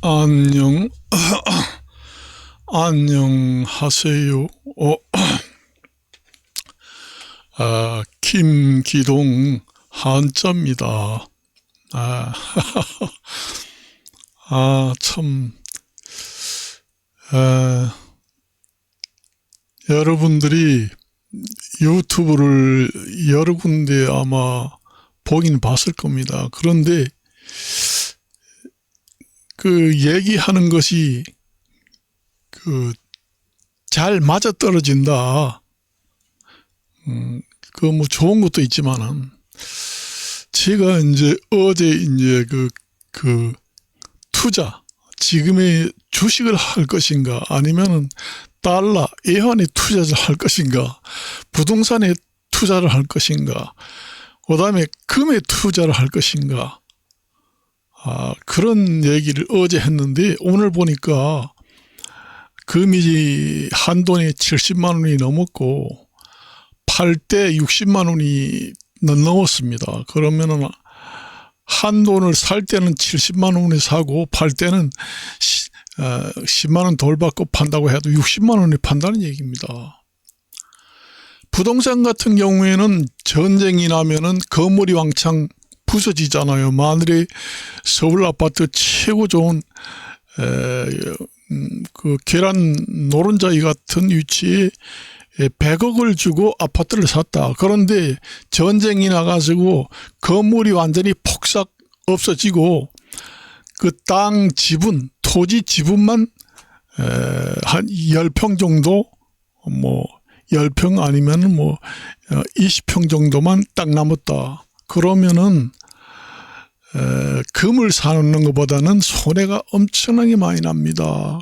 안녕, 안녕하세요. 김기동 한자입니다. 아, 참, 여러분들이 유튜브를 여러 군데 아마 보긴 봤을 겁니다. 그런데 그 얘기하는 것이 잘 맞아떨어진다. 뭐 좋은 것도 있지만은 제가 이제 어제 이제 투자, 지금의 주식을 할 것인가 아니면은 달러, 애환에 투자를 할 것인가, 부동산에 투자를 할 것인가, 그 다음에 금에 투자를 할 것인가, 그런 얘기를 어제 했는데 오늘 보니까 금이 한돈에 70만 원이 넘었고 팔 때 60만 원이 넘었습니다. 그러면은 한돈을 살 때는 70만 원에 사고 팔 때는 10만 원 덜 받고 판다고 해도 60만 원에 판다는 얘기입니다. 부동산 같은 경우에는 전쟁이 나면은 건물이 왕창 부서지잖아요. 만일에 서울 아파트 최고 좋은 계란 노른자위 같은 위치에 100억을 주고 아파트를 샀다. 그런데 전쟁이 나가지고 건물이 완전히 폭삭 없어지고 그 땅 지분, 토지 지분만 한 10평 정도, 10평 아니면 20평 정도만 딱 남았다. 그러면은 금을 사놓는 것보다는 손해가 엄청나게 많이 납니다.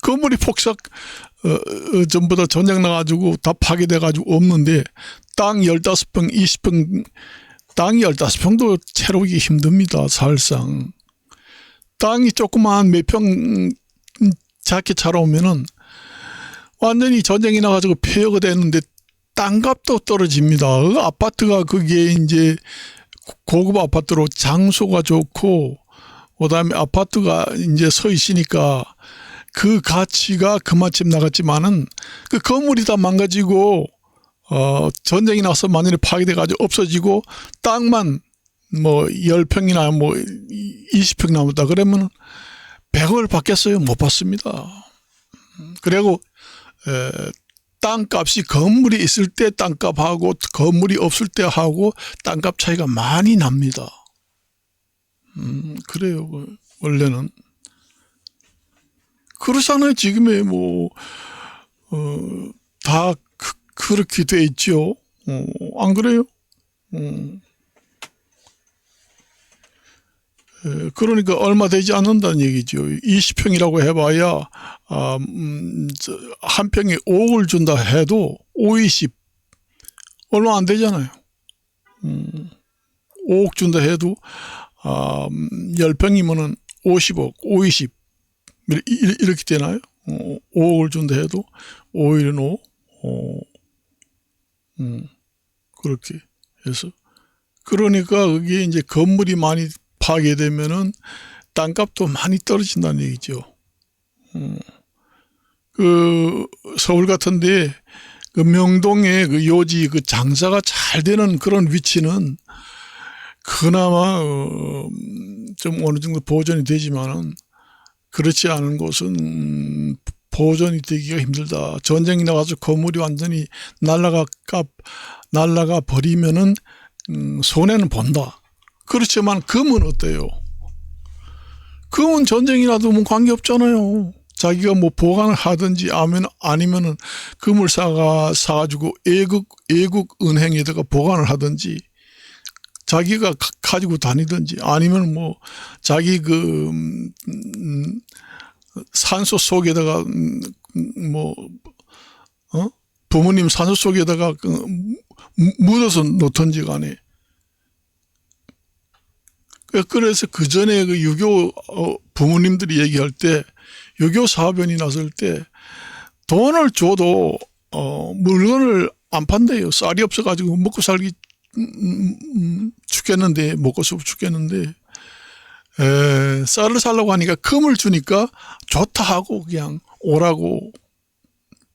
건물이 폭삭 전부 다 전쟁 나가지고 다 파괴돼가지고 없는데 땅 15평, 20평, 땅이 15평도 채우기 힘듭니다. 사실상 땅이 조그만 몇 평 작게 차려오면은 완전히 전쟁이 나가지고 폐허가 되는데 땅값도 떨어집니다. 아파트가 그게 이제 고급 아파트로 장소가 좋고 그다음에 아파트가 이제 서 있으니까 그 가치가 그만큼 나갔지만은 그 건물이 다 망가지고 전쟁이 나서 만일에 파괴돼가지고 없어지고 땅만 10평이나 20평 남았다 그러면 100억을 받겠어요? 못 받습니다. 그리고 땅값이 건물이 있을 때 땅값하고 건물이 없을 때 하고 땅값 차이가 많이 납니다. 그래요. 원래는 그렇잖아요. 지금에 다 그렇게 돼 있죠. 안 그래요? 그러니까 얼마 되지 않는다는 얘기죠. 20평이라고 해봐야 한 평에 5억을 준다 해도 5, 20 얼마 안 되잖아요. 5억 준다 해도 10평이면은 50억, 5, 20 이렇게 되나요? 5억을 준다 해도 5일은 5 그렇게 해서 그러니까 그게 이제 건물이 많이 파괴되면은 땅값도 많이 떨어진다는 얘기죠. 서울 같은데 그 명동에 그 요지 그 장사가 잘 되는 그런 위치는 그나마 좀 어느 정도 보존이 되지만은 그렇지 않은 곳은 보존이 되기가 힘들다. 전쟁이 나가서 건물이 완전히 날아가 버리면은 손해는 본다. 그렇지만 금은 어때요? 금은 전쟁이 나도 관계없잖아요. 자기가 보관을 하든지 아니면은 금을 사가지고 애국 은행에다가 보관을 하든지 자기가 가지고 다니든지 아니면 자기 산소 속에다가 부모님 산소 속에다가 묻어서 놓던지 간에. 그래서 그 전에 그 유교 부모님들이 얘기할 때 유교 사변이 났을 때 돈을 줘도 물건을 안 판대요. 쌀이 없어가지고 먹고 살기 죽겠는데 먹고 싶어 죽겠는데 쌀을 사려고 하니까 금을 주니까 좋다 하고 그냥 오라고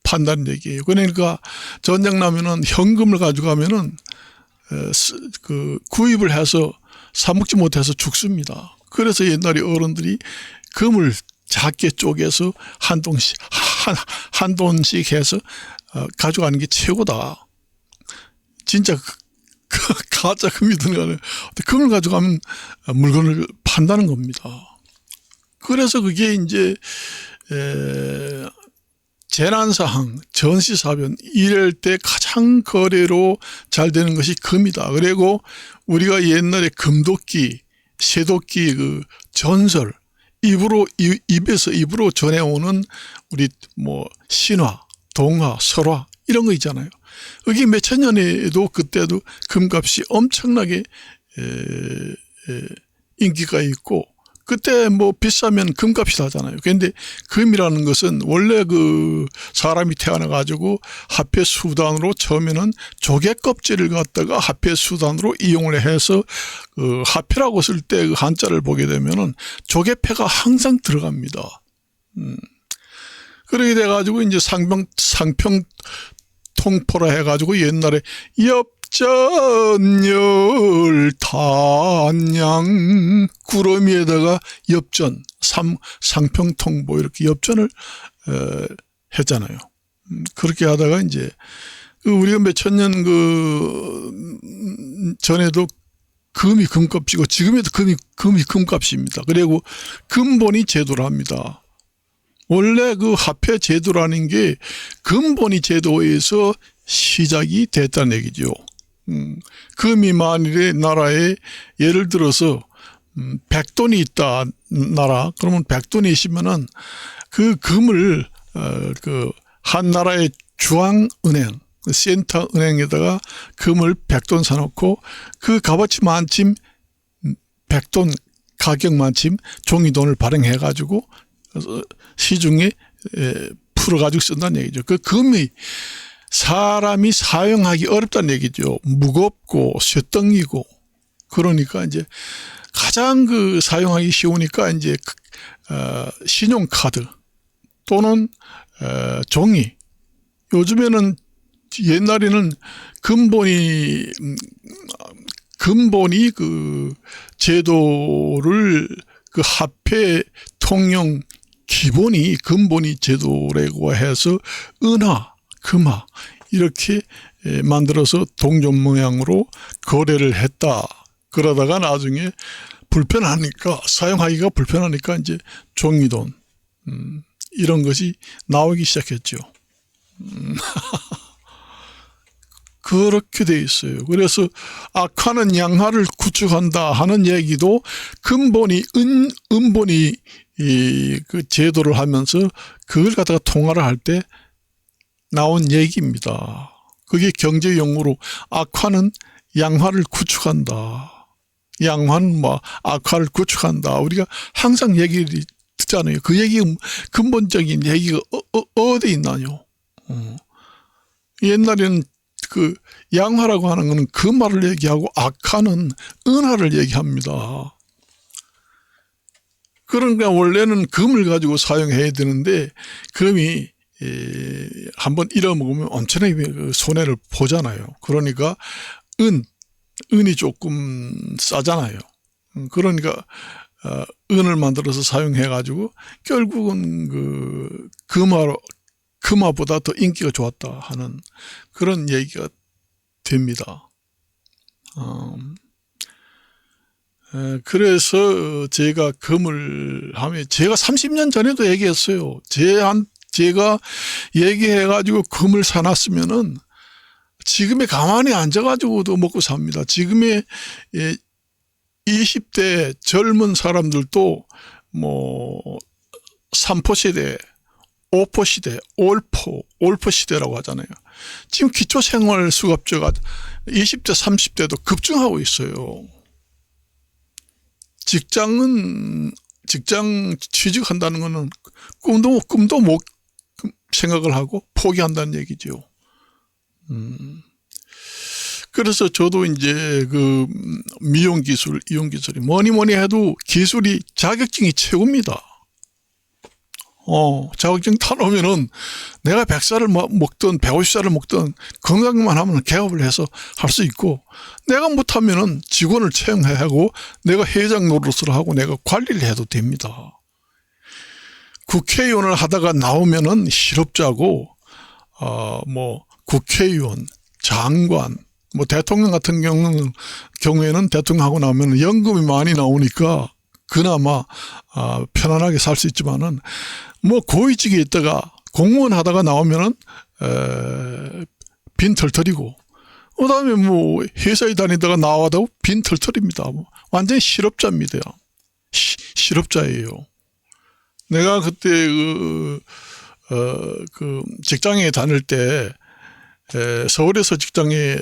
판다는 얘기예요. 그러니까 전쟁 나면은 현금을 가져가면은 구입을 해서 사 먹지 못해서 죽습니다. 그래서 옛날에 어른들이 금을 작게 쪼개서 한 돈씩 해서 가져가는 게 최고다. 진짜 가짜 금이든 간에 금을 가져가면 물건을 판다는 겁니다. 그래서 그게 이제 재난사항, 전시사변 이럴 때 가장 거래로 잘 되는 것이 금이다. 그리고 우리가 옛날에 금도끼, 쇠도끼 그 전설 입에서 입으로 전해오는 우리 뭐 신화, 동화, 설화 이런 거 있잖아요. 여기 몇천 년에도 그때도 금값이 엄청나게 인기가 있고 그때 뭐 비싸면 금값이 나잖아요. 그런데 금이라는 것은 원래 그 사람이 태어나 가지고 화폐 수단으로 처음에는 조개 껍질을 갖다가 화폐 수단으로 이용을 해서 그 화폐라고 쓸 때 그 한자를 보게 되면은 조개패가 항상 들어갑니다. 그렇게 돼 가지고 이제 상평 통포라 해 가지고 옛날에 엽전열 단양 구러미에다가 엽전 상평통보 이렇게 엽전을 했잖아요. 그렇게 하다가 이제 우리가 몇천 년 전에도 금이 금값이고 지금에도 금이 금값입니다. 그리고 금본위 제도를 합니다. 원래 그 화폐 제도라는 게 금본위 제도에서 시작이 됐다는 얘기죠. 금이 만일에 나라에 예를 들어서 100돈이 있다 나라 그러면 100돈이 있으면은 그 금을 한 나라의 중앙은행 센터은행에다가 금을 100돈 사놓고 그 값어치 만큼 100돈 가격 만큼 종이돈을 발행해 가지고 시중에 풀어가지고 쓴다는 얘기죠. 그 금이 사람이 사용하기 어렵다는 얘기죠. 무겁고 쇠덩이고 그러니까 이제 가장 사용하기 쉬우니까 이제 신용카드 또는 종이 요즘에는 옛날에는 금본위 그 제도를 그 화폐 통용 기본이 금본위 제도라고 해서 은화, 금화 이렇게 만들어서 동전 모양으로 거래를 했다. 그러다가 나중에 불편하니까 사용하기가 불편하니까 이제 종이돈 이런 것이 나오기 시작했죠. 그렇게 돼 있어요. 그래서 악화는 양화를 구축한다 하는 얘기도 금본위, 은본위 그 제도를 하면서 그걸 갖다가 통화를 할 때 나온 얘기입니다. 그게 경제 용어로 악화는 양화를 구축한다. 양화는 뭐 악화를 구축한다. 우리가 항상 얘기를 듣잖아요. 그 얘기 근본적인 얘기가 어디 있나요? 옛날에는 그 양화라고 하는 것은 금화를 얘기하고 악화는 은화를 얘기합니다. 그러니까 원래는 금을 가지고 사용해야 되는데 금이 한번 잃어먹으면 엄청나게 손해를 보잖아요. 그러니까 은이 조금 싸잖아요. 그러니까 은을 만들어서 사용해 가지고 결국은 그 금화보다 더 인기가 좋았다 하는 그런 얘기가 됩니다. 그래서 제가 금을 하면 제가 30년 전에도 얘기했어요. 제가 얘기해가지고 금을 사놨으면은 지금에 가만히 앉아가지고도 먹고 삽니다. 지금의 20대 젊은 사람들도 뭐 3포 시대, 5포 시대, 올포 시대라고 하잖아요. 지금 기초생활수급자가 20대, 30대도 급증하고 있어요. 직장 취직한다는 것은 꿈도 못 생각을 하고 포기한다는 얘기죠. 그래서 저도 이제 그 미용 기술, 이용 기술이 뭐니 해도 기술이 자격증이 최고입니다. 자격증 타놓으면은 내가 100살을 먹든 150살을 먹든 건강만 하면 개업을 해서 할 수 있고, 내가 못하면은 직원을 채용해야 하고 내가 회장 노릇을 하고 내가 관리를 해도 됩니다. 국회의원을 하다가 나오면은 실업자고, 국회의원, 장관, 대통령 같은 경우에는 대통령하고 나오면 연금이 많이 나오니까 그나마 편안하게 살 수 있지만은 고위직에 있다가 공무원 하다가 나오면은 빈털터리고, 그다음에 회사에 다니다가 나와도 빈털터리입니다. 완전히 실업자입니다. 실업자예요. 내가 그때 그 직장에 다닐 때 서울에서 직장에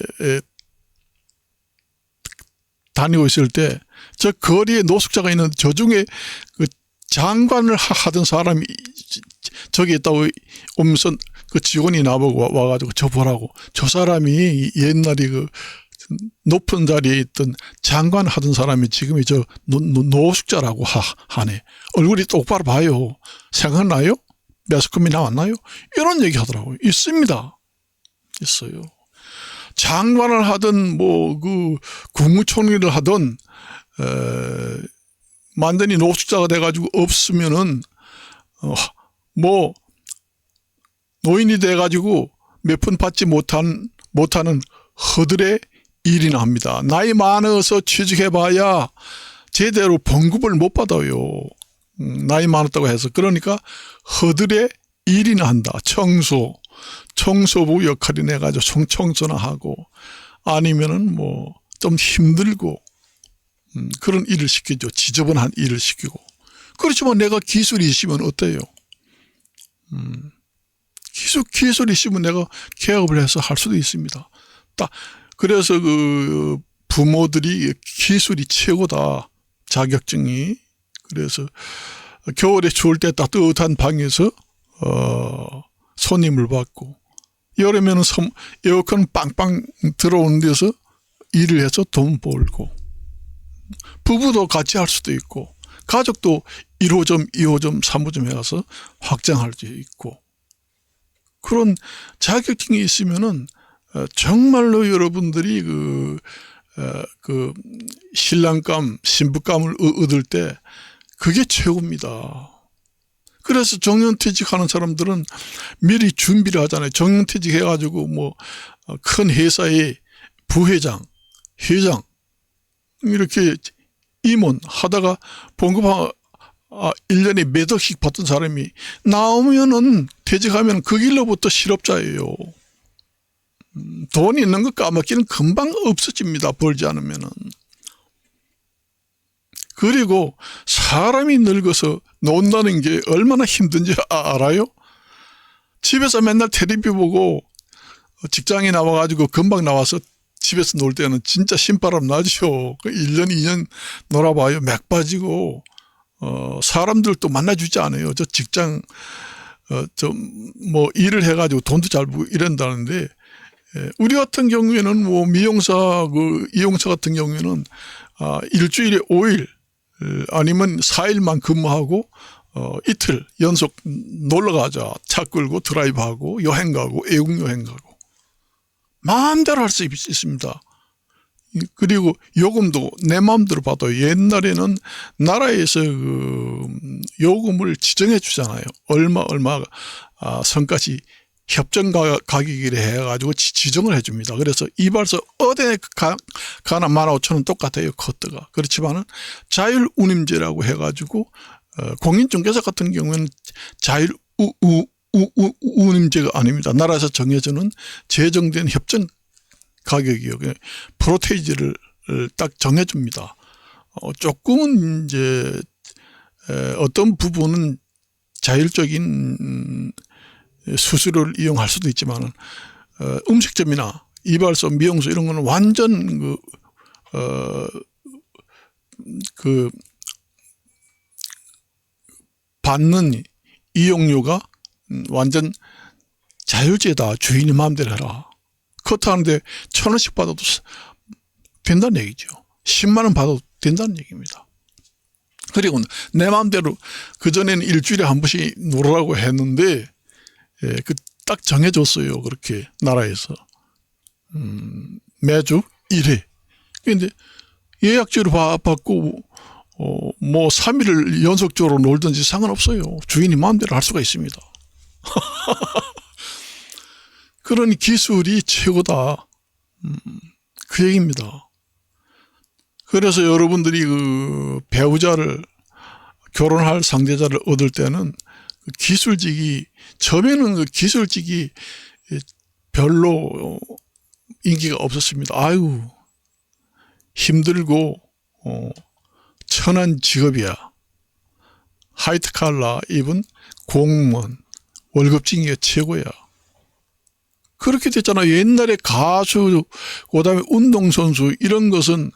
다니고 있을 때 저 거리에 노숙자가 있는데 저 중에 그 장관을 하던 사람이 저기 있다고 오면서 그 직원이 나보고 와가지고 저 보라고, 저 사람이 옛날에 그 높은 자리에 있던 장관 하던 사람이 지금이 저 노숙자라고 하네. 얼굴이 똑바로 봐요. 생각나요? 매스컴이 나왔나요? 이런 얘기 하더라고요. 있습니다. 있어요. 장관을 하든 그 국무총리를 하든 완전히 노숙자가 돼가지고 없으면은 노인이 돼가지고 몇 푼 받지 못하는 허들의 일이나 합니다. 나이 많아서 취직해봐야 제대로 봉급을 못 받아요. 나이 많았다고 해서. 그러니까 허들의 일이나 한다. 청소부 역할이 내가지고 청소나 하고, 아니면은 좀 힘들고 그런 일을 시키죠. 지저분한 일을 시키고. 그렇지만 내가 기술이 있으면 어때요? 기술이 있으면 내가 개업을 해서 할 수도 있습니다. 그래서 그 부모들이 기술이 최고다, 자격증이. 그래서 겨울에 추울 때 따뜻한 방에서 손님을 받고, 여름에는 에어컨 빵빵 들어오는 데서 일을 해서 돈 벌고, 부부도 같이 할 수도 있고, 가족도 1호점, 2호점, 3호점 해가서 확장할 수 있고, 그런 자격증이 있으면은 정말로 여러분들이 그 신랑감, 신부감을 얻을 때 그게 최고입니다. 그래서 정년퇴직하는 사람들은 미리 준비를 하잖아요. 정년퇴직해가지고 큰 회사의 부회장, 회장 이렇게 임원 하다가 봉급 1년에 몇 억씩 받던 사람이 나오면은, 퇴직하면 그 길로부터 실업자예요. 돈 있는 거 까먹기는 금방 없어집니다. 벌지 않으면은. 그리고 사람이 늙어서 논다는 게 얼마나 힘든지 알아요? 집에서 맨날 텔레비 보고 직장에 나와가지고 금방 나와서 집에서 놀 때는 진짜 신바람 나죠. 1년, 2년 놀아봐요. 맥 빠지고, 사람들도 만나주지 않아요. 저 직장, 일을 해가지고 돈도 잘 벌고 이런다는데, 우리 같은 경우에는 미용사, 이용사 같은 경우에는, 일주일에 5일, 아니면 4일만 근무하고, 이틀 연속 놀러 가자. 차 끌고 드라이브 하고, 여행 가고, 외국 여행 가고. 마음대로 할 수 있습니다. 그리고 요금도 내 마음대로 받아요. 옛날에는 나라에서 요금을 지정해 주잖아요. 얼마 선까지 협정 가격이래 해가지고 지정을 해줍니다. 그래서 이발소 어디에 가나 15,000원 똑같아요. 커트가. 그렇지만은 자율운임제라고 해가지고 공인중개사 같은 경우에는 운임제가 아닙니다. 나라에서 정해주는 제정된 협정 가격이요. 프로테이지를 딱 정해줍니다. 조금은 이제 어떤 부분은 자율적인 수수료를 이용할 수도 있지만, 음식점이나 이발소, 미용소 이런 거는 완전 받는 이용료가 완전 자율제다. 주인이 마음대로 해라. 커트하는데 1,000원씩 받아도 된다는 얘기죠. 10만 원 받아도 된다는 얘기입니다. 그리고 내 마음대로 그전에는 일주일에 한 번씩 놀으라고 했는데 딱 정해줬어요. 그렇게 나라에서 매주 1회. 근데 예약제로 받고 뭐 3일을 연속적으로 놀든지 상관없어요. 주인이 마음대로 할 수가 있습니다. 그러니 기술이 최고다. 그 얘기입니다. 그래서 여러분들이 그 배우자를 결혼할 상대자를 얻을 때는 기술직이 처음에는 그 기술직이 별로 인기가 없었습니다. 아유 힘들고 천한 직업이야. 화이트 칼라 입은 공무원 월급쟁이가 최고야. 그렇게 됐잖아요. 옛날에 가수 그다음에 운동선수 이런 것은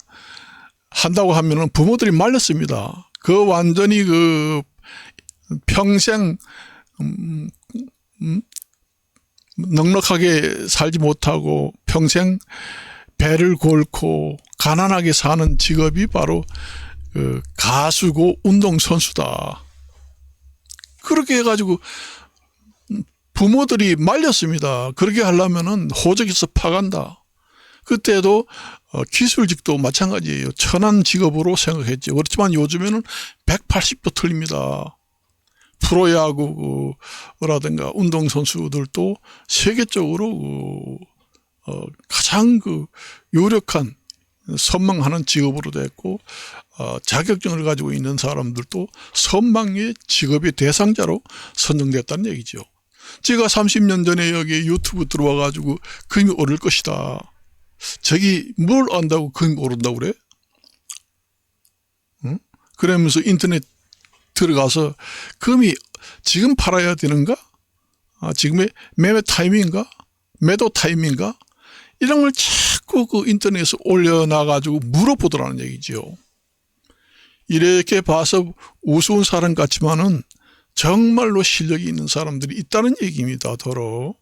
한다고 하면은 부모들이 말렸습니다. 그 완전히 그 평생 넉넉하게 살지 못하고 평생 배를 골고 가난하게 사는 직업이 바로 그 가수고 운동선수다. 그렇게 해가지고 부모들이 말렸습니다. 그렇게 하려면은 호적에서 파간다. 그때도 기술직도 마찬가지예요. 천한 직업으로 생각했죠. 그렇지만 요즘에는 180도 틀립니다. 프로야구라든가 운동선수들도 세계적으로 가장 그 유력한 선망하는 직업으로 됐고 자격증을 가지고 있는 사람들도 선망의 직업의 대상자로 선정됐다는 얘기죠. 제가 30년 전에 여기 유튜브 들어와 가지고 금이 오를 것이다. 저기 뭘 안다고 금이 오른다고 그래? 응? 그러면서 인터넷 들어가서 금이 지금 팔아야 되는가? 지금의 매매 타이밍인가? 매도 타이밍인가? 이런 걸 자꾸 그 인터넷에 올려놔가지고 물어보더라는 얘기죠. 이렇게 봐서 우스운 사람 같지만은 정말로 실력이 있는 사람들이 있다는 얘기입니다. 더러.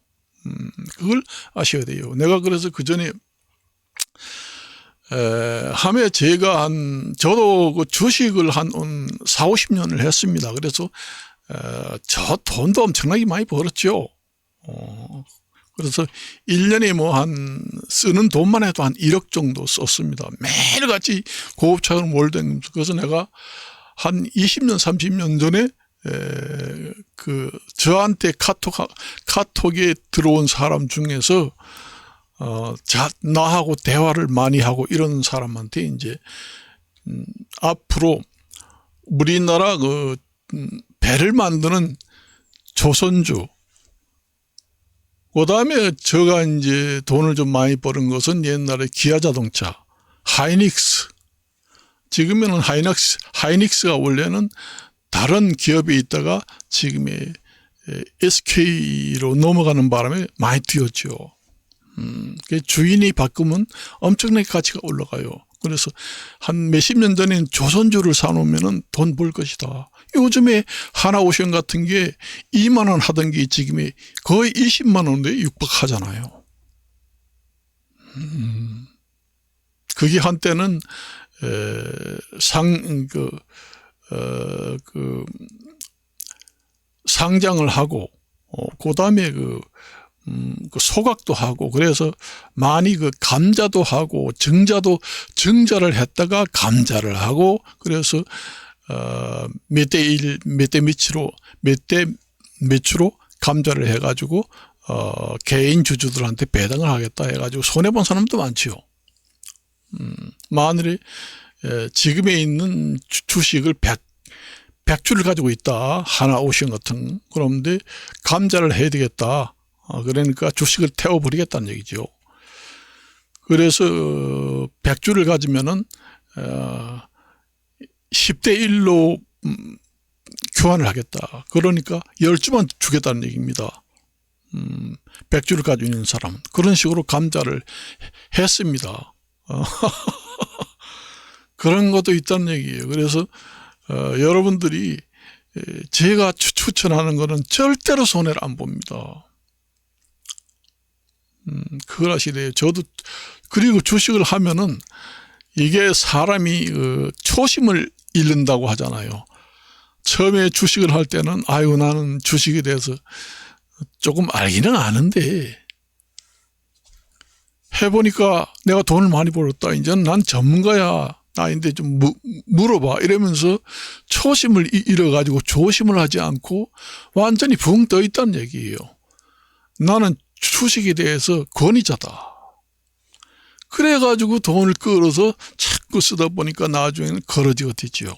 그걸 아셔야 돼요. 내가 그래서 그 전에 함에 제가 저도 그 주식을 한 4, 50년을 했습니다. 그래서 저 돈도 엄청나게 많이 벌었죠. 그래서 1년에 뭐 쓰는 돈만 해도 한 1억 정도 썼습니다. 매일같이 고급차를 몰다니면서. 그래서 내가 한 20년, 30년 전에 저한테 카톡에 들어온 사람 중에서 나하고 대화를 많이 하고 이런 사람한테 이제 앞으로 우리나라 배를 만드는 조선주, 그다음에 제가 이제 돈을 좀 많이 버는 것은 옛날에 기아자동차, 하이닉스. 지금에는 하이닉스가 원래는 다른 기업에 있다가 지금의 SK로 넘어가는 바람에 많이 뛰었죠. 주인이 바꾸면 엄청나게 가치가 올라가요. 그래서 한 몇십 년 전엔 조선주를 사놓으면 돈 벌 것이다. 요즘에 하나오션 같은 게 2만 원 하던 게 지금이 거의 20만 원에 육박하잖아요. 그게 한때는 상장을 하고 그다음에 소각도 하고 그래서 많이 감자도 하고 증자를 했다가 감자를 하고 그래서 몇 대 1, 몇 대 몇으로 감자를 해가지고 개인 주주들한테 배당을 하겠다 해가지고 손해본 사람도 많지요. 만일에 지금에 있는 주식을 100주를 가지고 있다. 하나오션 같은. 그런데 감자를 해야 되겠다. 그러니까 주식을 태워버리겠다는 얘기죠. 그래서 100주를 가지면은 10대 1로 교환을 하겠다. 그러니까 10주만 주겠다는 얘기입니다. 100주를 가지고 있는 사람. 그런 식으로 감자를 했습니다. 그런 것도 있다는 얘기예요. 그래서 여러분들이 제가 추천하는 것은 절대로 손해를 안 봅니다. 그걸 하셔야 돼요. 저도, 그리고 주식을 하면은 이게 사람이 초심을 잃는다고 하잖아요. 처음에 주식을 할 때는 아유 나는 주식에 대해서 조금 알기는 아는데 해보니까 내가 돈을 많이 벌었다. 이제는 난 전문가야. 나인데 좀 물어봐. 이러면서 초심을 잃어가지고 조심을 하지 않고 완전히 붕 떠 있다는 얘기예요. 나는 주식에 대해서 권위자다. 그래가지고 돈을 끌어서 자꾸 쓰다 보니까 나중에는 거러지가 됐지요.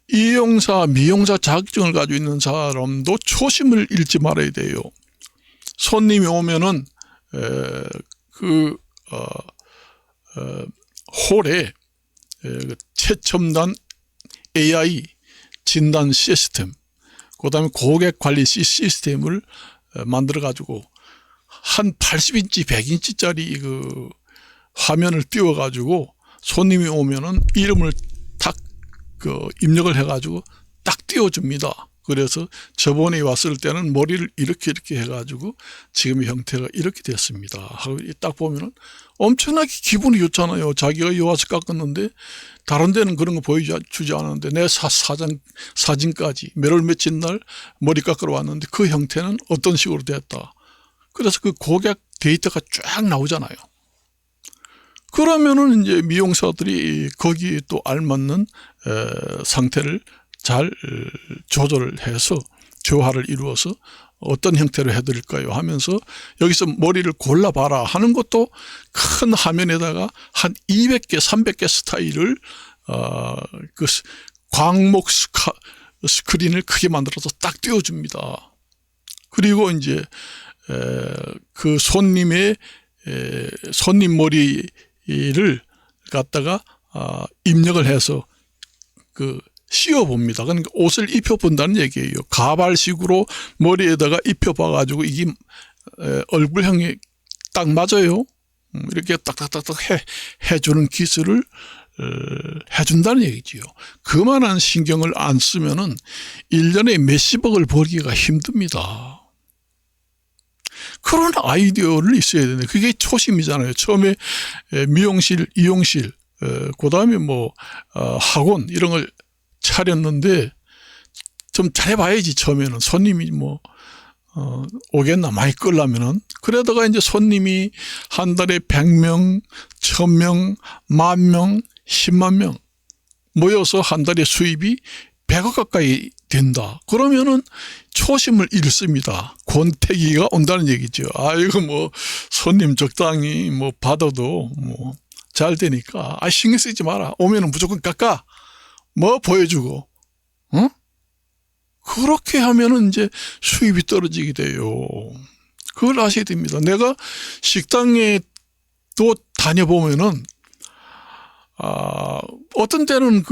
이용사, 미용사 자격증을 가지고 있는 사람도 초심을 잃지 말아야 돼요. 손님이 오면은 홀에 최첨단 AI 진단 시스템, 그 다음에 고객 관리 시스템을 만들어 가지고 한 80인치, 100인치짜리 그 화면을 띄워 가지고 손님이 오면은 이름을 딱 입력을 해 가지고 딱 띄워줍니다. 그래서 저번에 왔을 때는 머리를 이렇게 해 가지고 지금의 형태가 이렇게 됐습니다. 하고 딱 보면은 엄청나게 기분이 좋잖아요. 자기가 여기 와서 깎았는데 다른 데는 그런 거 보여주지 않았는데 내 사진까지 몇월 며칠 날 머리 깎으러 왔는데 그 형태는 어떤 식으로 됐다. 그래서 그 고객 데이터가 쫙 나오잖아요. 그러면은 이제 미용사들이 거기에 또 알맞는 상태를 잘 조절을 해서 조화를 이루어서 어떤 형태로 해드릴까요 하면서 여기서 머리를 골라봐라 하는 것도 큰 화면에다가 한 200개, 300개 스타일을 그 광목 스크린을 크게 만들어서 딱 띄워줍니다. 그리고 이제 그 손님 머리를 갖다가 입력을 해서 씌워봅니다. 그러니까 옷을 입혀본다는 얘기예요. 가발식으로 머리에다가 입혀봐가지고 이게 얼굴형이 딱 맞아요. 이렇게 딱딱딱딱 해주는 기술을 해준다는 얘기지요. 그만한 신경을 안 쓰면은 1년에 몇십억을 벌기가 힘듭니다. 그런 아이디어를 있어야 되는데 그게 초심이잖아요. 처음에 미용실, 이용실, 그 다음에 뭐 학원 이런 걸 차렸는데 좀 잘해봐야지. 처음에는 손님이 뭐 오겠나 많이 끌려면은. 그러다가 이제 손님이 한 달에 100명, 1000명, 10,000명, 10만 명 모여서 한 달에 수입이 100억 가까이 된다. 그러면은 초심을 잃습니다. 권태기가 온다는 얘기죠. 이거 뭐 손님 적당히 뭐 받아도 뭐 잘 되니까 신경 쓰지 마라. 오면은 무조건 깎아. 뭐 보여주고, 그렇게 하면은 이제 수입이 떨어지게 돼요. 그걸 아셔야 됩니다. 내가 식당에 또 다녀보면은, 어떤 때는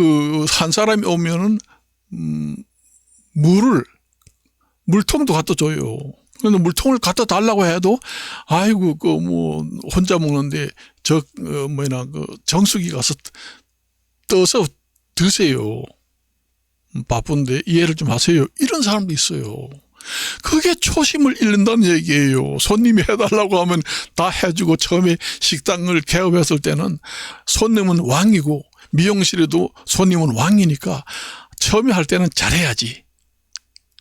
한 사람이 오면은, 물통도 갖다 줘요. 근데 물통을 갖다 달라고 해도, 아이고, 혼자 먹는데, 정수기 가서 떠서 드세요. 바쁜데 이해를 좀 하세요. 이런 사람도 있어요. 그게 초심을 잃는다는 얘기예요. 손님이 해달라고 하면 다 해주고 처음에 식당을 개업했을 때는 손님은 왕이고 미용실에도 손님은 왕이니까 처음에 할 때는 잘해야지.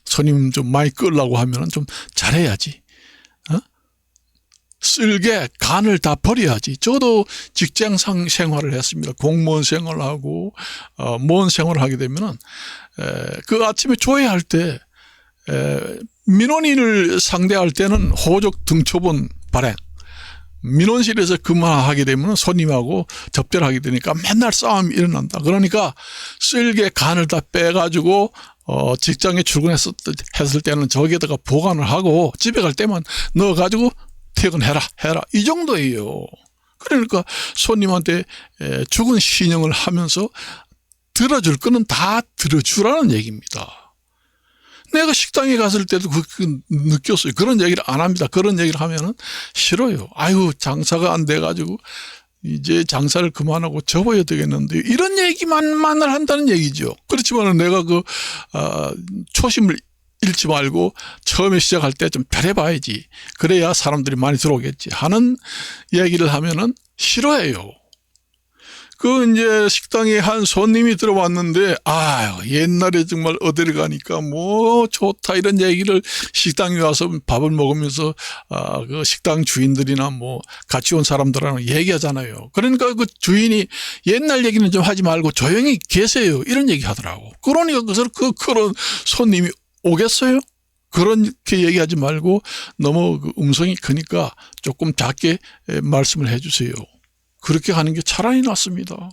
손님 좀 많이 끌려고 하면 좀 잘해야지. 쓸개 간을 다 버려야지. 저도 직장 생활을 했습니다. 공무원 생활하고 무원 생활을 하게 되면은 그 아침에 조회할 때 민원인을 상대할 때는 호적 등초본 발행, 민원실에서 근무하게 되면 손님하고 접대를 하게 되니까 맨날 싸움이 일어난다. 그러니까 쓸개 간을 다 빼가지고 직장에 출근했을 때는 저기에다가 보관을 하고 집에 갈 때만 넣어가지고 퇴근해라 이 정도예요. 그러니까 손님한테 죽은 신용을 하면서 들어줄 거는 다 들어주라는 얘기입니다. 내가 식당에 갔을 때도 느꼈어요. 그런 얘기를 안 합니다. 그런 얘기를 하면은 싫어요. 아유 장사가 안 돼가지고 이제 장사를 그만하고 접어야 되겠는데 이런 얘기만을 한다는 얘기죠. 그렇지만 내가 초심을 잃지 말고 처음에 시작할 때 좀 잘해봐야지. 그래야 사람들이 많이 들어오겠지 하는 얘기를 하면은 싫어해요. 그 이제 식당에 한 손님이 들어왔는데 옛날에 정말 어디를 가니까 뭐 좋다 이런 얘기를 식당에 와서 밥을 먹으면서 그 식당 주인들이나 뭐 같이 온 사람들하고 얘기하잖아요. 그러니까 그 주인이 옛날 얘기는 좀 하지 말고 조용히 계세요 이런 얘기 하더라고. 그러니까 그런 손님이 오겠어요? 그렇게 얘기하지 말고 너무 그 음성이 크니까 조금 작게 말씀을 해주세요. 그렇게 하는 게 차라리 낫습니다.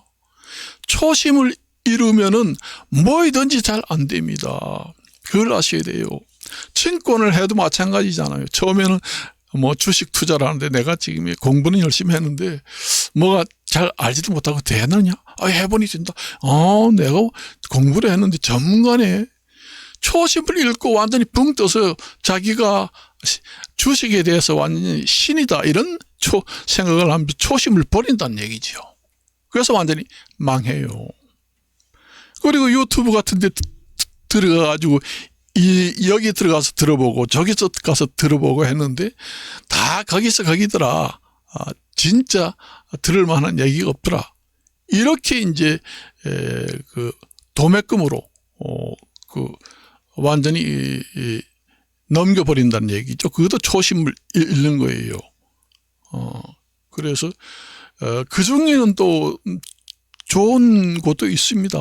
초심을 잃으면은 뭐든지 잘 안 됩니다. 그걸 아셔야 돼요. 증권을 해도 마찬가지잖아요. 처음에는 뭐 주식 투자를 하는데 내가 지금 공부는 열심히 했는데 뭐가 잘 알지도 못하고 되느냐? 해보니 된다. 내가 공부를 했는데 전문가네. 초심을 잃고 완전히 붕 떠서 자기가 주식에 대해서 완전히 신이다 이런 생각을 하면서 초심을 버린다는 얘기죠. 그래서 완전히 망해요. 그리고 유튜브 같은 데 들어가가지고 여기 들어가서 들어보고 저기서 가서 들어보고 했는데 다 거기더라. 진짜 들을 만한 얘기가 없더라. 이렇게 이제 그 도매금으로 완전히 넘겨버린다는 얘기죠. 그것도 초심을 잃는 거예요. 그래서 그 중에는 또 좋은 곳도 있습니다.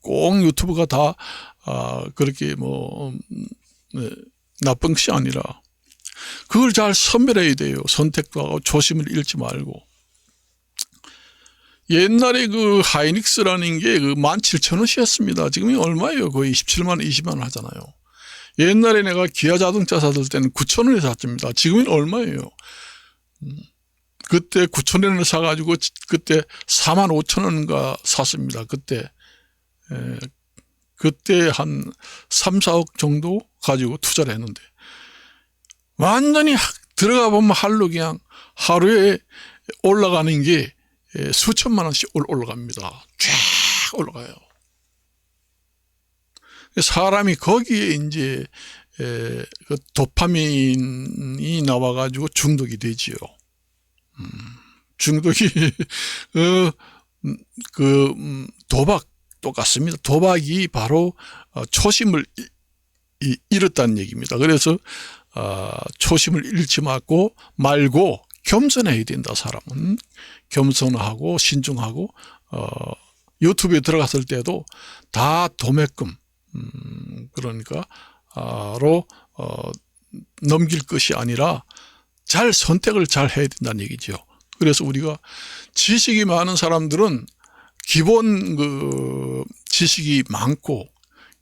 꼭 유튜브가 다 그렇게 나쁜 것이 아니라 그걸 잘 선별해야 돼요. 선택도 하고 초심을 잃지 말고. 옛날에 그 하이닉스라는 게 17,000원씩이었습니다. 지금이 얼마예요? 거의 17만 원, 20만 원 하잖아요. 옛날에 내가 기아 자동차 샀을 때는 9,000원에 샀습니다. 지금은 얼마예요? 그때 9,000원을 사가지고 그때 45,000원인가 샀습니다. 그때 한 3, 4억 정도 가지고 투자를 했는데 완전히 들어가 보면 그냥 하루에 올라가는 게 수천만 원씩 올라갑니다. 쫙 올라가요. 사람이 거기에 이제 그 도파민이 나와가지고 중독이 되지요. 중독이 도박 똑같습니다. 도박이 바로 초심을 잃었다는 얘기입니다. 그래서 초심을 잃지 말고 겸손해야 된다. 사람은 겸손하고 신중하고 유튜브에 들어갔을 때도 다 도매금 그러니까 넘길 것이 아니라 잘 선택을 잘 해야 된다는 얘기죠. 그래서 우리가 지식이 많은 사람들은 기본 지식이 많고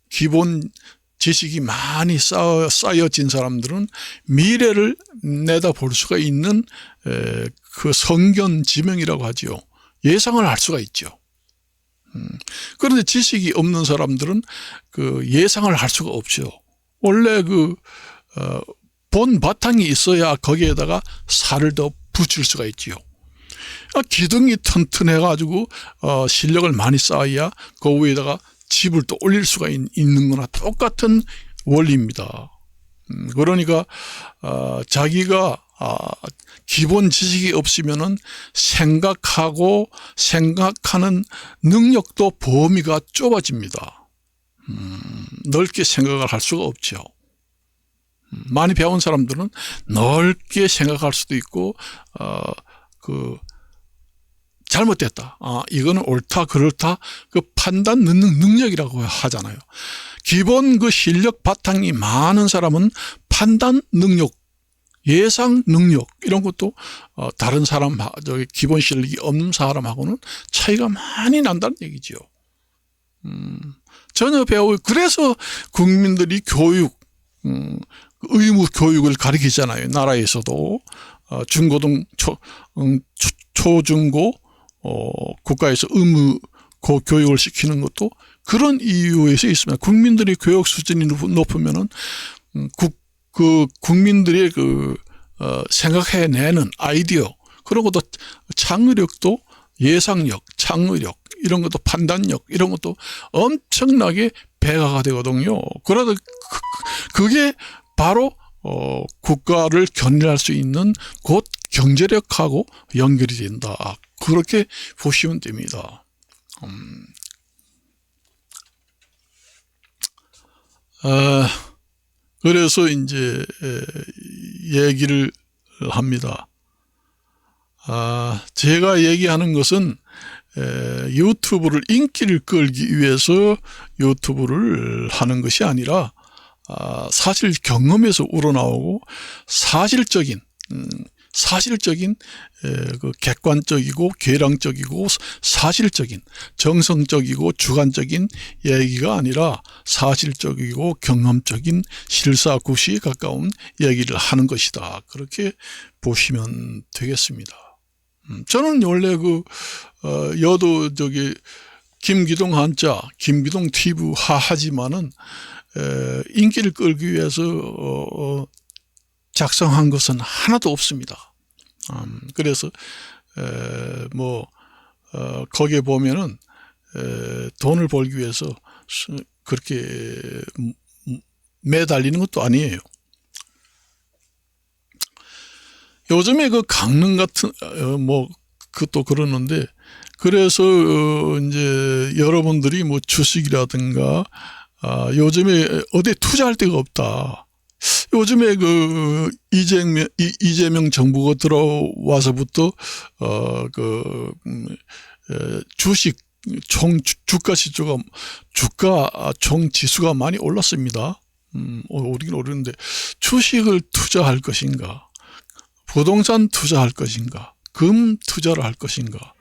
기본 지식이 많이 쌓여진 사람들은 미래를 내다볼 수가 있는 그 성견지명이라고 하죠. 예상을 할 수가 있죠. 그런데 지식이 없는 사람들은 그 예상을 할 수가 없죠. 원래 본 바탕이 있어야 거기에다가 살을 더 붙일 수가 있지요. 기둥이 튼튼해가지고 실력을 많이 쌓아야 그 위에다가 집을 또 올릴 수가 있는 거나 똑같은 원리입니다. 그러니까 자기가 기본 지식이 없으면은 생각하는 능력도 범위가 좁아집니다. 넓게 생각을 할 수가 없죠. 많이 배운 사람들은 넓게 생각할 수도 있고 잘못됐다. 이거는 옳다, 그렇다. 그 판단 능력이라고 하잖아요. 기본 실력 바탕이 많은 사람은 판단 능력, 예상 능력 이런 것도 다른 사람 기본 실력이 없는 사람하고는 차이가 많이 난다는 얘기죠. 전혀 그래서 국민들이 교육, 의무 교육을 가르치잖아요. 나라에서도 중고등 초중고 국가에서 의무 교육을 시키는 것도 그런 이유에서 있습니다. 국민들의 교육 수준이 높으면은 국민들의 생각해내는 아이디어 그리고 또 창의력도 예상력, 창의력, 이런 것도 판단력, 이런 것도 엄청나게 배가가 되거든요. 그래도 그게 바로 국가를 견인할 수 있는 곧 경제력하고 연결이 된다. 그렇게 보시면 됩니다. 그래서 이제 얘기를 합니다. 제가 얘기하는 것은 유튜브를 인기를 끌기 위해서 유튜브를 하는 것이 아니라 사실 경험에서 우러나오고 사실적인 그 객관적이고 계량적이고 사실적인 정성적이고 주관적인 얘기가 아니라 사실적이고 경험적인 실사구시에 가까운 얘기를 하는 것이다. 그렇게 보시면 되겠습니다. 저는 원래 여도 김기동 한자, 김기동 TV 하지만은 인기를 끌기 위해서 작성한 것은 하나도 없습니다. 그래서 거기에 보면은 돈을 벌기 위해서 그렇게 매달리는 것도 아니에요. 요즘에 그 강릉 같은 그것도 그러는데, 그래서 이제 여러분들이 주식이라든가 요즘에 어디에 투자할 데가 없다. 요즘에 이재명 정부가 들어와서부터 주식 주가 총 지수가 많이 올랐습니다. 오르긴 오르는데 주식을 투자할 것인가, 부동산 투자할 것인가, 금 투자를 할 것인가,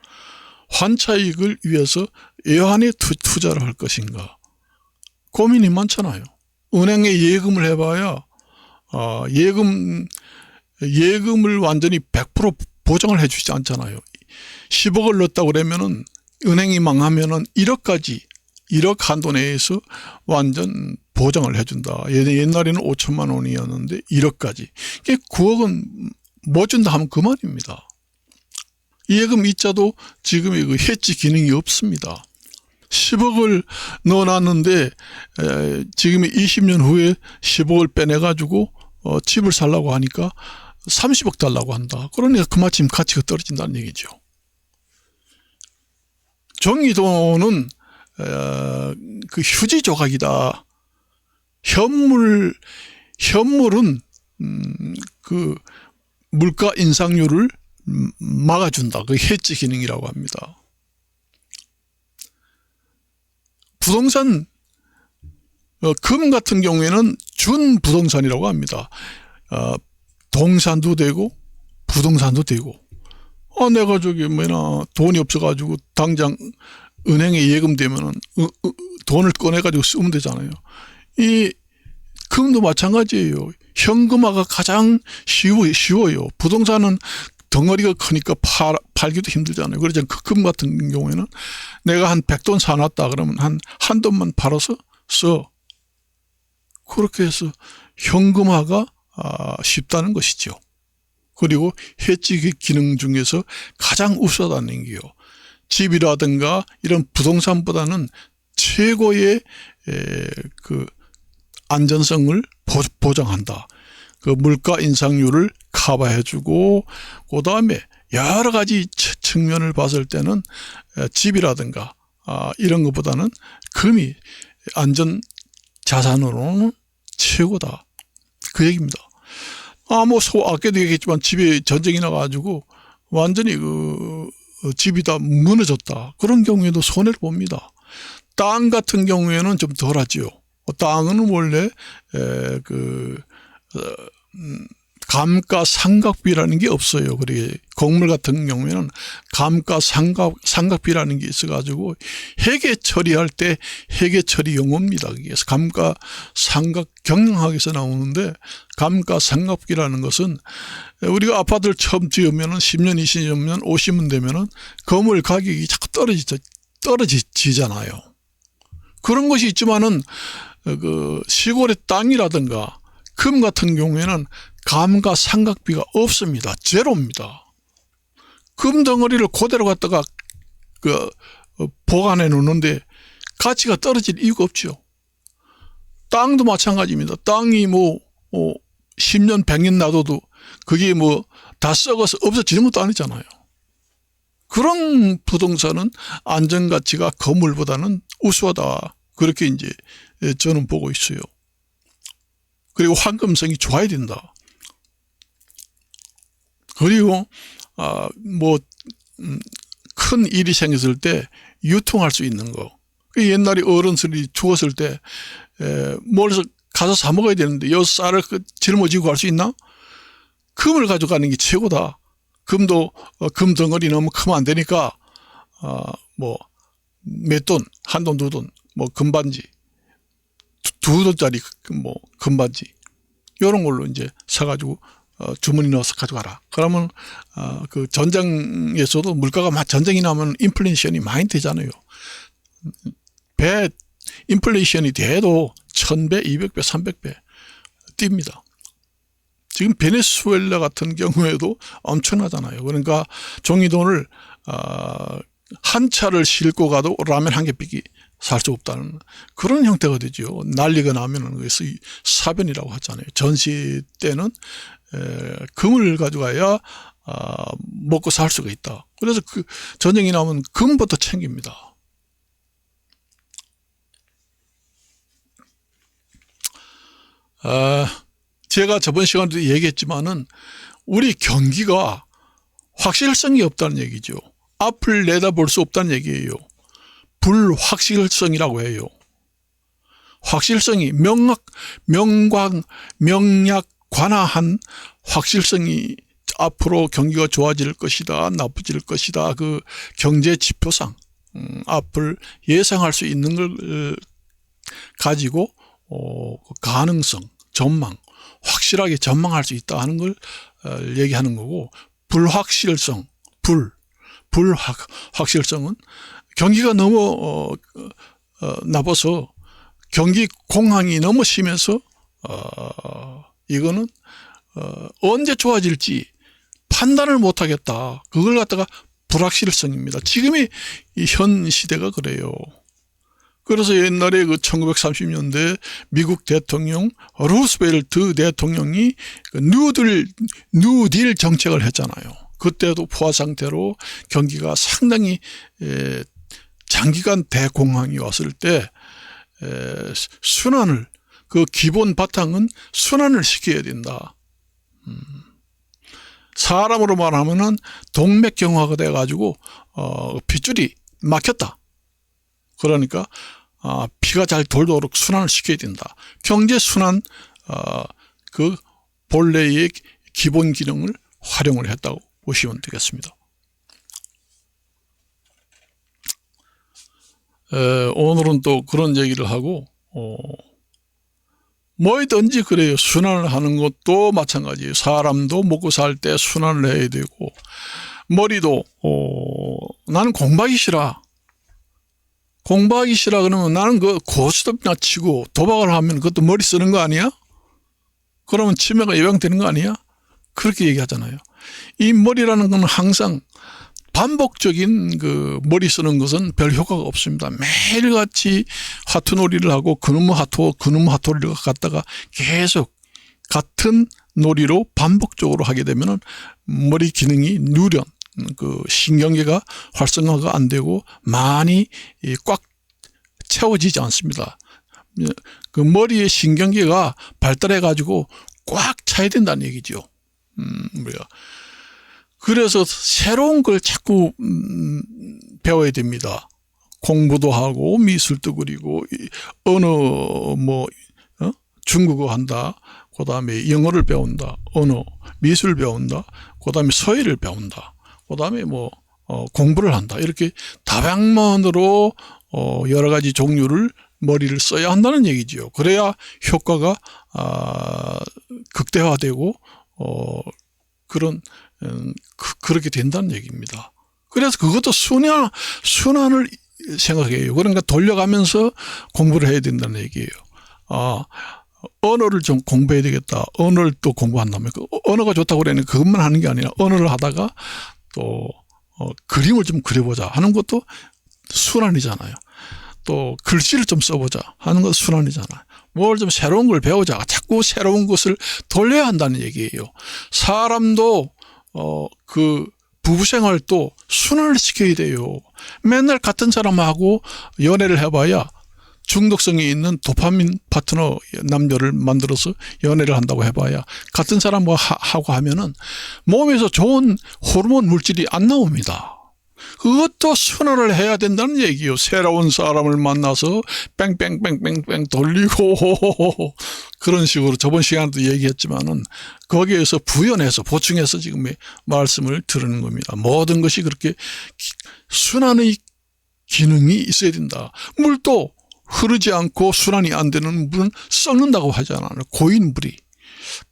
환차익을 위해서 외환에 투자를 할 것인가, 고민이 많잖아요. 은행에 예금을 해봐야 예금을 완전히 100% 보장을 해주지 않잖아요. 10억을 넣었다고 그러면은 은행이 망하면은 1억 한도 내에서 완전 보장을 해준다. 옛날에는 5천만 원이었는데 1억까지. 9억은 못 준다 하면 그만입니다. 예금 이자도 지금의 그 해지 기능이 없습니다. 10억을 넣어놨는데 지금 20년 후에 10억을 빼내가지고 집을 살라고 하니까 30억 달라고 한다. 그러니까 그마침 가치가 떨어진다는 얘기죠. 종이돈은 그 휴지 조각이다. 현물은 그 물가 인상률을 막아준다. 그 해지 기능이라고 합니다. 부동산, 금 같은 경우에는 준부동산이라고 합니다. 동산도 되고 부동산도 되고. 내가 돈이 없어가지고 당장 은행에 예금되면은 돈을 꺼내가지고 쓰면 되잖아요. 이 금도 마찬가지예요. 현금화가 가장 쉬워요. 부동산은 덩어리가 크니까 팔기도 힘들잖아요. 그래서 금 같은 경우에는 내가 한 100돈 사놨다 그러면 한 돈만 팔아서 써. 그렇게 해서 현금화가 쉽다는 것이죠. 그리고 해지 기능 중에서 가장 우수하다는 게요. 집이라든가 이런 부동산보다는 최고의 그 안전성을 보장한다. 그 물가 인상률을 커버해주고, 그 다음에 여러 가지 측면을 봤을 때는 집이라든가 이런 것보다는 금이 안전 자산으로는 최고다. 그 얘기입니다. 아까도 얘기했지만 집에 전쟁이 나가지고 완전히 집이 다 무너졌다. 그런 경우에도 손해를 봅니다. 땅 같은 경우에는 좀 덜하지요. 땅은 원래 감가상각비라는 게 없어요. 그리고 곡물 같은 경우에는 감가상각비라는 게 있어가지고 회계 처리할 때 회계 처리 용어입니다. 그래서 감가상각 경영학에서 나오는데, 감가상각비라는 것은 우리가 아파트를 처음 지으면은 10년, 20년, 50년 되면은 건물 가격이 자꾸 떨어지잖아요. 그런 것이 있지만은 그 시골의 땅이라든가 금 같은 경우에는 감가상각비가 없습니다. 제로입니다. 금 덩어리를 그대로 갖다가 보관해 놓는데 가치가 떨어질 이유가 없죠. 땅도 마찬가지입니다. 땅이 10년, 100년 놔둬도 그게 다 썩어서 없어지는 것도 아니잖아요. 그런 부동산은 안전가치가 건물보다는 우수하다. 그렇게 이제 저는 보고 있어요. 그리고 황금성이 좋아야 된다. 그리고 큰 일이 생겼을 때 유통할 수 있는 거. 옛날에 어른들이 죽었을 때 멀리서 가서 사 먹어야 되는데 요 쌀을 짊어지고 갈 수 있나? 금을 가져가는 게 최고다. 금도 금 덩어리 너무 크면 안 되니까 몇 돈, 한 돈, 두 돈, 금반지, 두 돈짜리 금반지 이런 걸로 이제 사가지고 주머니 넣어서 가져가라. 그러면 그 전쟁에서도 물가가 전쟁이 나면 인플레이션이 많이 되잖아요. 인플레이션이 돼도 1000배, 200배, 300배 뜁니다. 지금 베네수엘라 같은 경우에도 엄청나잖아요. 그러니까 종이돈을 한 차를 싣고 가도 라면 한 개밖에 살 수 없다는 그런 형태가 되죠. 난리가 나면은 그래서 사변이라고 하잖아요. 전시 때는 금을 가져가야 먹고 살 수가 있다. 그래서 그 전쟁이 나면 금부터 챙깁니다. 제가 저번 시간에도 얘기했지만은 우리 경기가 확실성이 없다는 얘기죠. 앞을 내다볼 수 없다는 얘기예요. 불확실성이라고 해요. 확실성이 명약관화한 확실성이 앞으로 경기가 좋아질 것이다, 나빠질 것이다. 그 경제 지표상 앞을 예상할 수 있는 걸 가지고 가능성, 전망, 확실하게 전망할 수 있다 하는 걸 얘기하는 거고, 불확실성, 불확실성은 경기가 너무 나빠서 경기 공황이 너무 심해서 이거는 언제 좋아질지 판단을 못하겠다. 그걸 갖다가 불확실성입니다. 지금의 현 시대가 그래요. 그래서 옛날에 그 1930년대 미국 대통령 루스벨트 대통령이 뉴딜 정책을 했잖아요. 그때도 포화 상태로 경기가 상당히 장기간 대공황이 왔을 때 순환을, 그 기본 바탕은 순환을 시켜야 된다. 사람으로 말하면은 동맥경화가 돼가지고 핏줄이 막혔다. 그러니까 피가 잘 돌도록 순환을 시켜야 된다. 경제 순환 그 본래의 기본 기능을 활용을 했다고 보시면 되겠습니다. 오늘은 또 그런 얘기를 하고 뭐든지 그래요. 순환을 하는 것도 마찬가지예요. 사람도 먹고 살 때 순환을 해야 되고, 머리도 나는 공부하기 싫어. 공부하기 싫어 그러면 나는 그 고스톱이나 치고 도박을 하면 그것도 머리 쓰는 거 아니야? 그러면 치매가 예방되는 거 아니야? 그렇게 얘기하잖아요. 이 머리라는 건 항상 반복적인 그 머리 쓰는 것은 별 효과가 없습니다. 매일같이 화투놀이를 하고 그놈의 화투놀이를 갖다가 계속 같은 놀이로 반복적으로 하게 되면은 머리 기능이 누련, 그 신경계가 활성화가 안 되고 많이 꽉 채워지지 않습니다. 그 머리의 신경계가 발달해 가지고 꽉 차야 된다는 얘기죠. 그래서 새로운 걸 자꾸 배워야 됩니다. 공부도 하고 미술도 그리고 언어 중국어 한다. 그다음에 영어를 배운다. 언어, 미술 배운다. 그다음에 서예를 배운다. 그다음에 공부를 한다. 이렇게 다방면으로 여러 가지 종류를 머리를 써야 한다는 얘기죠. 그래야 효과가 극대화되고 그렇게 된다는 얘기입니다. 그래서 그것도 순환을 생각해요. 그러니까 돌려가면서 공부를 해야 된다는 얘기예요. 언어를 좀 공부해야 되겠다. 언어를 또 공부한다면 언어가 좋다고 그러니까 그것만 하는 게 아니라 언어를 하다가 또 그림을 좀 그려보자 하는 것도 순환이잖아요. 또 글씨를 좀 써보자 하는 것도 순환이잖아요. 뭘 좀 새로운 걸 배우자. 자꾸 새로운 것을 돌려야 한다는 얘기예요. 사람도 그 부부생활도 순환을 시켜야 돼요. 맨날 같은 사람하고 연애를 해봐야 중독성이 있는 도파민 파트너 남녀를 만들어서 연애를 한다고 해봐야 같은 사람하고 하면은 몸에서 좋은 호르몬 물질이 안 나옵니다. 그것도 순환을 해야 된다는 얘기예요. 새로운 사람을 만나서 뺑뺑뺑뺑뺑 돌리고 그런 식으로 저번 시간에도 얘기했지만은 거기에서 부연해서 보충해서 지금 말씀을 드리는 겁니다. 모든 것이 그렇게 순환의 기능이 있어야 된다. 물도 흐르지 않고 순환이 안 되는 물은 썩는다고 하잖아요. 고인물이.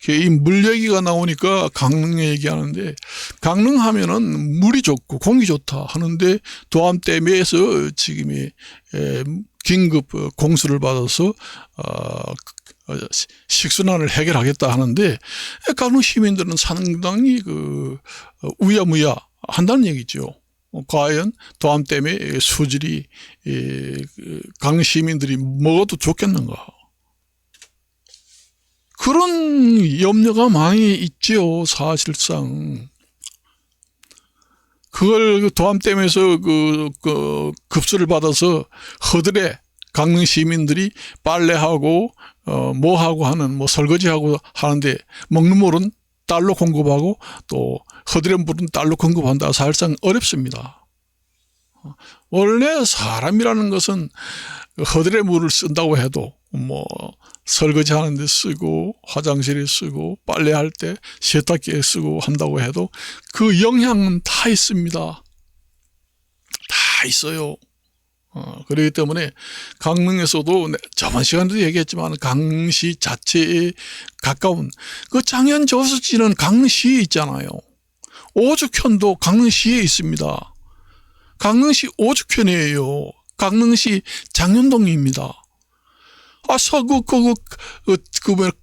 이 물 얘기가 나오니까 강릉 얘기하는데, 강릉 하면은 물이 좋고 공기 좋다 하는데 도암댐에서 지금이 긴급 공수를 받아서 식순환을 해결하겠다 하는데, 강릉 시민들은 상당히 우야무야 한다는 얘기죠. 과연 도암댐의 수질이 강릉 시민들이 먹어도 좋겠는가? 그런 염려가 많이 있죠, 사실상. 그걸 도암댐에서 급수를 받아서 허들에 강릉 시민들이 빨래하고, 뭐하고 하는, 설거지하고 하는데 먹는 물은 딸로 공급하고 또 허들의 물은 딸로 공급한다. 사실상 어렵습니다. 원래 사람이라는 것은 허들의 물을 쓴다고 해도 설거지 하는 데 쓰고 화장실에 쓰고 빨래할 때 세탁기에 쓰고 한다고 해도 그 영향은 다 있습니다. 다 있어요. 그렇기 때문에 강릉에서도 저번 시간에도 얘기했지만 강릉시 자체에 가까운 그 장현 저수지는 강릉시에 있잖아요. 오죽현도 강릉시에 있습니다. 강릉시 오죽현이에요. 강릉시 장현동입니다.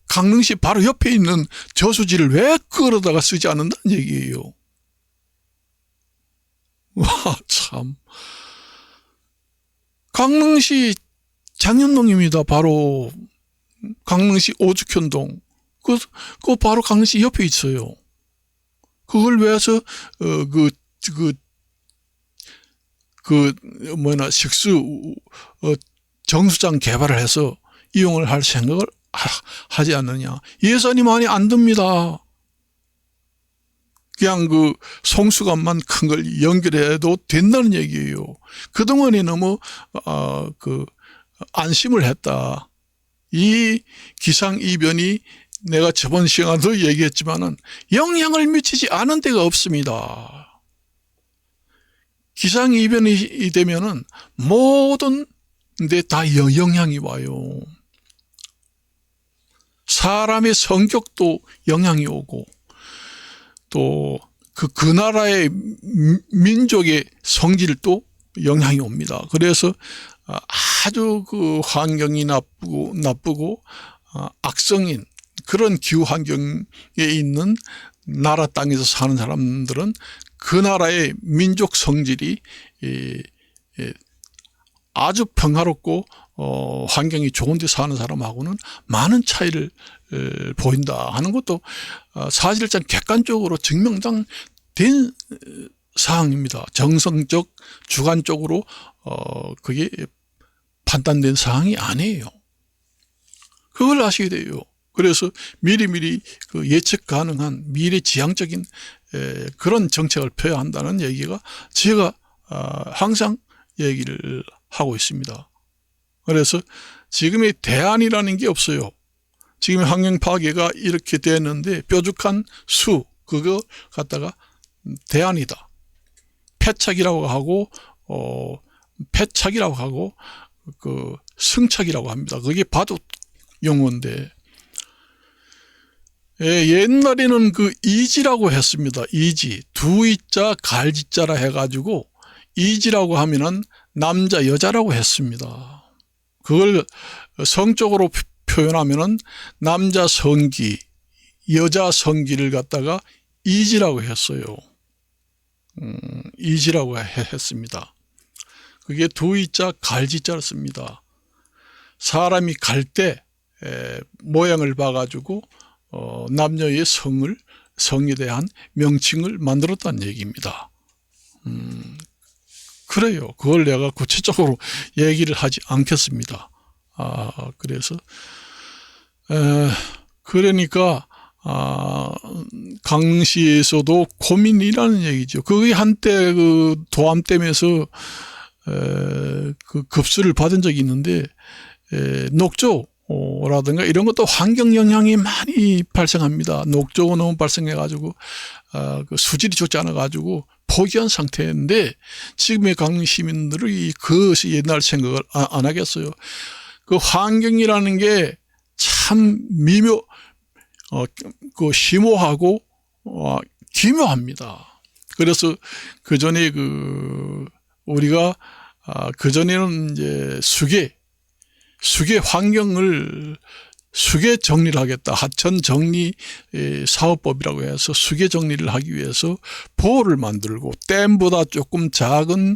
강릉시 바로 옆에 있는 저수지를 왜 그러다가 쓰지 않는다는 얘기예요. 와, 참. 강릉시 장현동입니다. 바로 강릉시 오죽현동. 그 바로 강릉시 옆에 있어요. 그걸 왜 해서 식수 정수장 개발을 해서 이용을 할 생각을 하지 않느냐. 예산이 많이 안 듭니다. 그냥 송수관만 큰 걸 연결해도 된다는 얘기예요. 그동안에 너무 안심을 했다. 이 기상이변이 내가 저번 시간에도 얘기했지만은 영향을 미치지 않은 데가 없습니다. 기상이변이 되면은 모든 데 다 영향이 와요. 사람의 성격도 영향이 오고 또 그 나라의 민족의 성질도 영향이 옵니다. 그래서 아주 환경이 나쁘고 악성인 그런 기후 환경에 있는 나라 땅에서 사는 사람들은 그 나라의 민족 성질이 아주 평화롭고 환경이 좋은 데 사는 사람하고는 많은 차이를 보인다 하는 것도 사실상 객관적으로 증명된 사항입니다. 정성적, 주관적으로 그게 판단된 사항이 아니에요. 그걸 아시게 돼요. 그래서 미리미리 예측 가능한 미래지향적인 그런 정책을 펴야 한다는 얘기가 제가 항상 얘기를 하고 있습니다. 그래서 지금의 대안이라는 게 없어요. 지금 환경 파괴가 이렇게 됐는데 뾰족한 그거 갖다가 대안이다. 폐착이라고 하고 승착이라고 합니다. 그게 바둑 용어인데 옛날에는 이지라고 했습니다. 이지, 두이자 갈지자라 해가지고 이지라고 하면은 남자 여자라고 했습니다. 그걸 성적으로 표현하면은 남자 성기, 여자 성기를 갖다가 이지라고 했어요. 이지라고 했습니다. 그게 두이자 갈지자를 씁니다. 사람이 갈 때 모양을 봐가지고 남녀의 성에 대한 명칭을 만들었다는 얘기입니다. 그래요. 그걸 내가 구체적으로 얘기를 하지 않겠습니다. 그래서 그러니까 강시에서도 고민이라는 얘기죠. 그게 한때 그 도암댐에서 그 급수를 받은 적이 있는데 녹조라든가 이런 것도 환경 영향이 많이 발생합니다. 녹조가 너무 발생해가지고 그 수질이 좋지 않아가지고 포기한 상태인데 지금의 강릉 시민들이 그것이 옛날 생각을 안 하겠어요. 그 환경이라는 게 참 그 심오하고 기묘합니다. 그래서 그 전에 우리가 그 전에는 이제 수계 환경을 수계 정리를 하겠다. 하천 정리 사업법이라고 해서 수계 정리를 하기 위해서 보호를 만들고 댐보다 조금 작은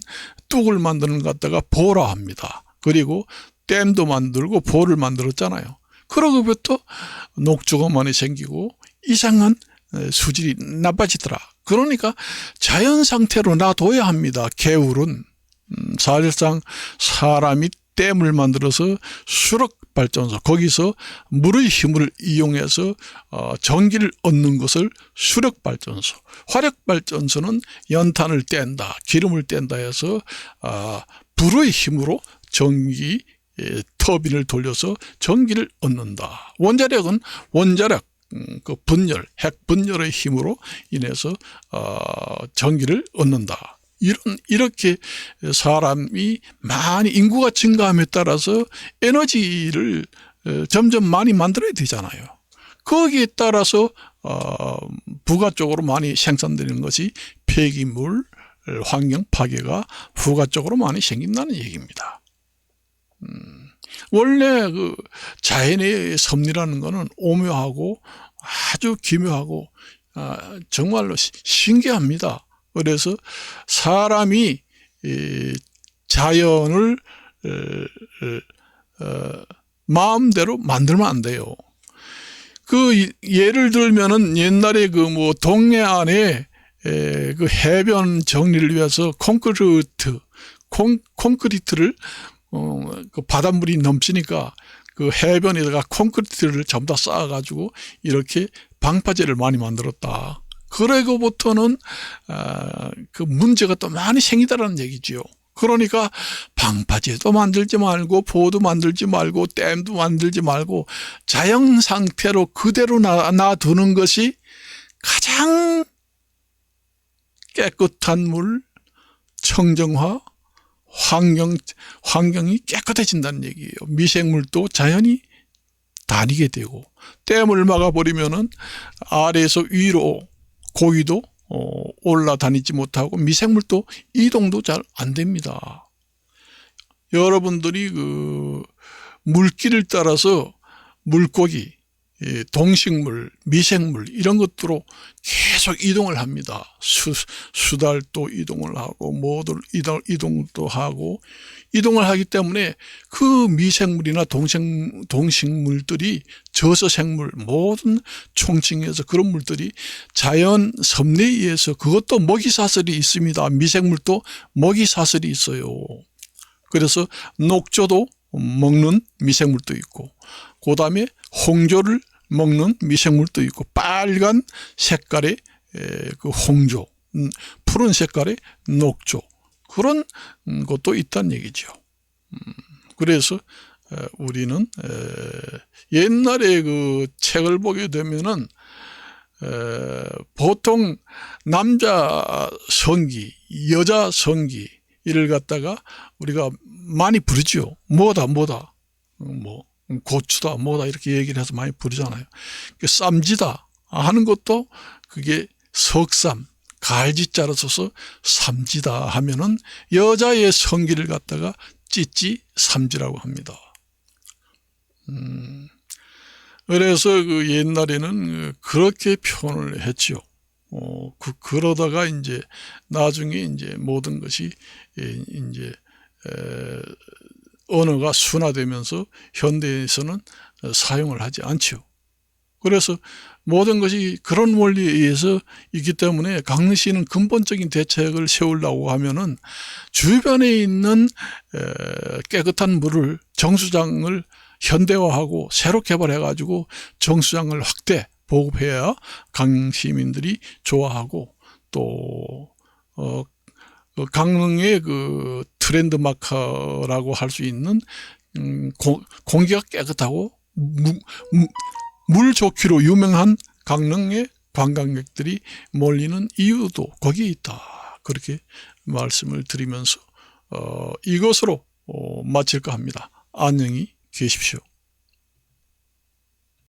뚝을 만드는 것 갖다가 보호라 합니다. 그리고 댐도 만들고 보호를 만들었잖아요. 그러고부터 녹조가 많이 생기고 이상한 수질이 나빠지더라. 그러니까 자연 상태로 놔둬야 합니다. 개울은 사실상 사람이 댐을 만들어서 수력발전소, 거기서 물의 힘을 이용해서 전기를 얻는 것을 수력발전소, 화력발전소는 연탄을 뗀다, 기름을 뗀다 해서 불의 힘으로 전기 터빈을 돌려서 전기를 얻는다. 원자력은 원자력 그 분열, 핵 분열의 힘으로 인해서 전기를 얻는다. 이렇게 사람이 많이 인구가 증가함에 따라서 에너지를 점점 많이 만들어야 되잖아요. 거기에 따라서 부가적으로 많이 생산되는 것이 폐기물, 환경 파괴가 부가적으로 많이 생긴다는 얘기입니다. 원래 그 자연의 섭리라는 것은 오묘하고 아주 기묘하고 정말로 신기합니다. 그래서 사람이 자연을 마음대로 만들면 안 돼요. 그 예를 들면은 옛날에 그 뭐 동해 안에 그 해변 정리를 위해서 콘크리트를 그 바닷물이 넘치니까 그 해변에다가 콘크리트를 전부 다 쌓아가지고 이렇게 방파제를 많이 만들었다. 그러고부터는 그 문제가 또 많이 생기다라는 얘기지요. 그러니까 방파제도 만들지 말고 보도 만들지 말고 댐도 만들지 말고 자연 상태로 그대로 놔두는 것이 가장 깨끗한 물, 청정화, 환경이 깨끗해진다는 얘기예요. 미생물도 자연히 다니게 되고 댐을 막아버리면은 아래에서 위로 고기도 올라다니지 못하고 미생물도 이동도 잘 안 됩니다. 여러분들이 그 물길을 따라서 물고기, 동식물, 미생물 이런 것들로 계속 이동을 합니다. 수달도 이동을 하고 모두 이동도 하고 이동을 하기 때문에 그 미생물이나 동식물들이 저서생물 모든 총칭해서 그런 물들이 자연 섭리에 의해서 그것도 먹이사슬이 있습니다. 미생물도 먹이사슬이 있어요. 그래서 녹조도 먹는 미생물도 있고 그 다음에 홍조를 먹는 미생물도 있고 빨간 색깔의 그 홍조, 푸른 색깔의 녹조 그런 것도 있다는 얘기죠. 그래서 우리는 옛날에 그 책을 보게 되면은 보통 남자 성기, 여자 성기 이를 갖다가 우리가 많이 부르죠. 뭐다 뭐 고추다 뭐다 이렇게 얘기를 해서 많이 부르잖아요. 쌈지다 하는 것도 그게 석삼 갈지자로 써서 삼지다 하면은 여자의 성기를 갖다가 찌찌 삼지라고 합니다. 그래서 그 옛날에는 그렇게 표현을 했지요. 그러다가 이제 나중에 이제 모든 것이 이제 언어가 순화되면서 현대에서는 사용을 하지 않죠. 그래서 모든 것이 그런 원리에 의해서 있기 때문에 강릉시는 근본적인 대책을 세우려고 하면은 주변에 있는 깨끗한 물을 정수장을 현대화하고 새로 개발해 가지고 정수장을 확대 보급해야 강릉 시민들이 좋아하고 또 강릉의 그 트렌드 마커라고 할 수 있는 공기가 깨끗하고 물 좋기로 유명한 강릉의 관광객들이 몰리는 이유도 거기에 있다. 그렇게 말씀을 드리면서 이것으로 마칠까 합니다. 안녕히 계십시오.